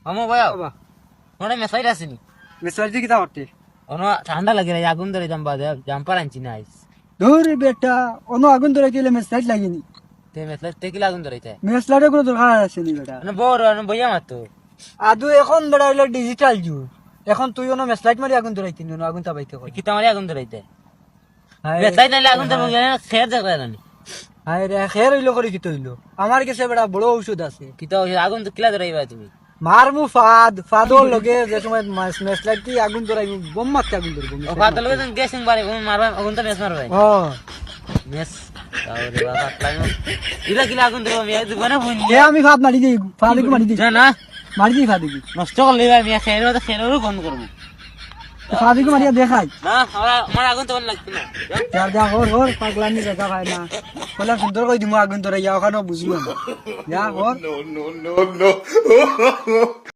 আমো ভাই বাবা ওনে মেসাইড আসেনি মেসেজ দি কিতা করতে ওনো ঠান্ডা লাগে রে আগুন ধরে যাম বাদে জাম্পার আনছি না আইস ধরে বেটা অন্য আগুন ধরে দিলে মেসেজ লাগেনি তে মেসলা তেকিলা আগুন ধরেইতে মেসলারে কোনো দরকার আছে নি বেটা মানে বড় মানে বইয়া মাতো আদু এখন বেটা হইলো ডিজিটাল যুগ এখন তুই অন্য মেসলাইট মারি আগুন ধরাইতি না আগুন তাবাইতে কই কিতা মারি আগুন ধরেইতে মেসাইড নাইলে আগুন ধরবো গেলে খের দেখবে না হায় রে খের হইলো করে কিতো হইলো আমার কাছে বেটা বড় ঔষধ আছে কিতা আগুন তো কিলা ধরাইবা তুমি মারমু ফাদর লগে যে সময় মেসলাইট দি আগুন ধরাইবো বম মারতে আগুন ধরবো ও ফাতা লগে গ্যাসিং বারে কোন মারবা আগুন তো মেস মারবা ও মেস তাহলে বাবা লাগলো ইলা কিলা আগুন ধরবো মিয়া দিব না বুঝলি এ আমি ফাদ মারি দেই ফাদি মারি দেই না মারি দেই ফাদি নষ্ট করলে ভাই মিয়া খেরও বন্ধ করবো ফাদি মারিয়া দেখাই না আমার আগুন তো লাগতো না যা যা হর পাগলামি দেখা খায় না বলে সুন্দর কই দিমু আগুন ধরাইয়া ওখানে বুঝবো না যা হর